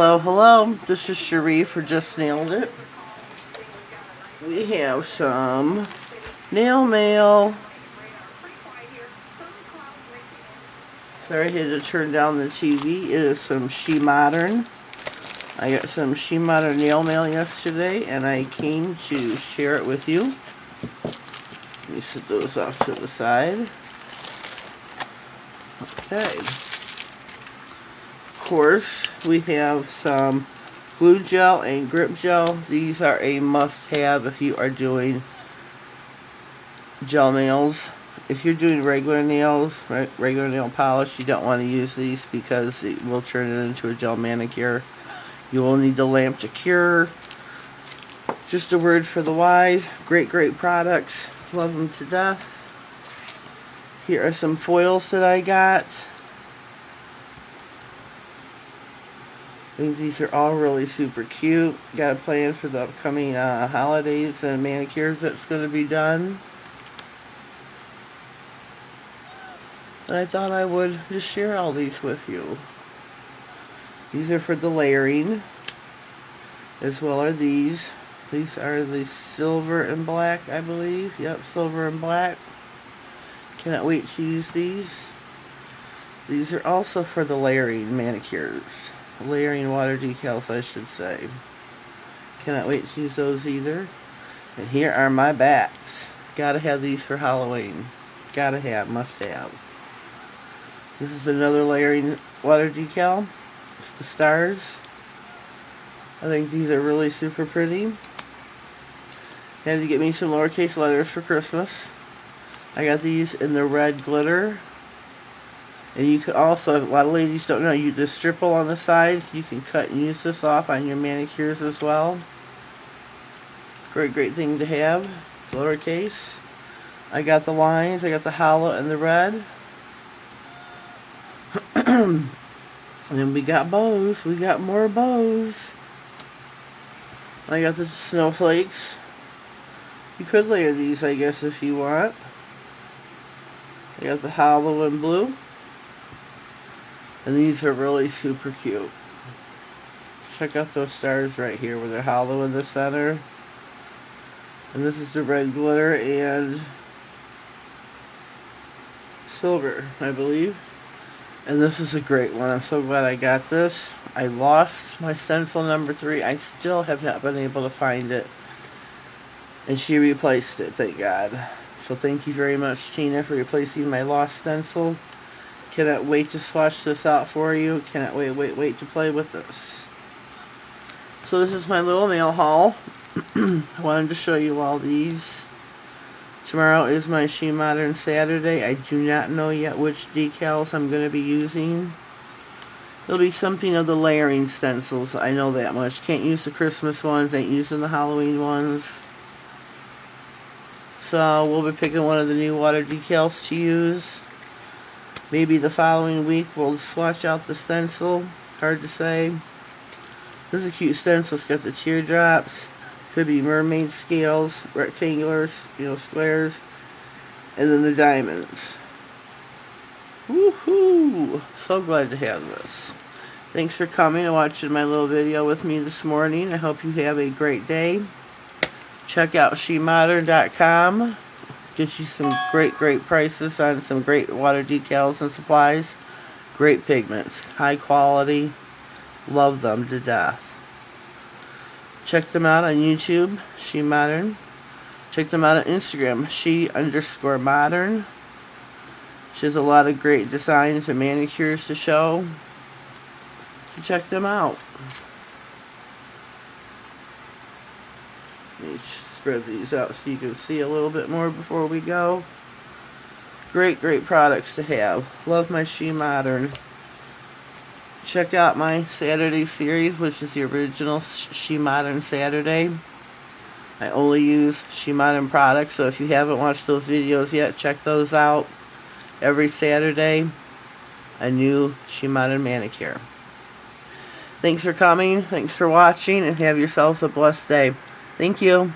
Hello, hello. This is Cherie for Just Nailed It. We have some nail mail. Sorry, I had to turn down the TV. It is from SheModern. I got some SheModern nail mail yesterday, and I came to share it with you. Let me set those off to the side. Okay. Of course, we have some glue gel and grip gel. These are a must-have if you are doing gel nails. If you're doing regular nails, regular nail polish, you don't want to use these because it will turn it into a gel manicure. You will need the lamp to cure. Just a word for the wise. Great products. Love them to death. Here are some foils that I got. I think these are all really super cute. Got a plan for the upcoming holidays and manicures that's going to be done. And I thought I would just share all these with you. These are for the layering, as well as these. These are the silver and black, I believe. Yep, silver and black. Cannot wait to use these. These are also for the layering manicures. Layering water decals, I should say. Cannot wait to use those either. And here are my bats. Gotta have these for Halloween. Gotta have, must have. This is another layering water decal. It's the stars. I think these are really super pretty. Had to get me some lowercase letters for Christmas. I got these in the red glitter. And you can also, a lot of ladies don't know, you just stipple on the sides. You can cut and use this off on your manicures as well. Great thing to have. It's lowercase. I got the lines. I got the hollow and the red. And then we got bows. We got more bows. I got the snowflakes. You could layer these, I guess, if you want. I got the hollow and blue. And these are really super cute. Check out those stars right here where they're hollow in the center. And this is the red glitter and silver, I believe. And this is a great one. I'm so glad I got this. I lost my stencil number 3. I still have not been able to find it. And she replaced it, thank God. So thank you very much, Tina, for replacing my lost stencil. Cannot wait to swatch this out for you. Cannot wait to play with this. So this is my little nail haul. I wanted to show you all these. Tomorrow is my SheModern Saturday. I do not know yet which decals I'm going to be using. It'll be something of the layering stencils. I know that much. Can't use the Christmas ones. Ain't using the Halloween ones. So we'll be picking one of the new water decals to use. Maybe the following week we'll swatch out the stencil. Hard to say. This is a cute stencil. It's got the teardrops. Could be mermaid scales, rectangulars, squares, and then the diamonds. Woohoo! So glad to have this. Thanks for coming and watching my little video with me this morning. I hope you have a great day. Check out SheModern.com. Get you some great prices on some great water decals and supplies. Great pigments. High quality. Love them to death. Check them out on YouTube, SheModern. Check them out on Instagram, She_modern. She has a lot of great designs and manicures to show. So check them out. Let me spread these out so you can see a little bit more before we go. Great products to have. Love my SheModern. Check out my Saturday series, which is the original SheModern Saturday. I only use SheModern products, so if you haven't watched those videos yet, check those out. Every Saturday, a new SheModern manicure. Thanks for coming, thanks for watching, and have yourselves a blessed day. Thank you.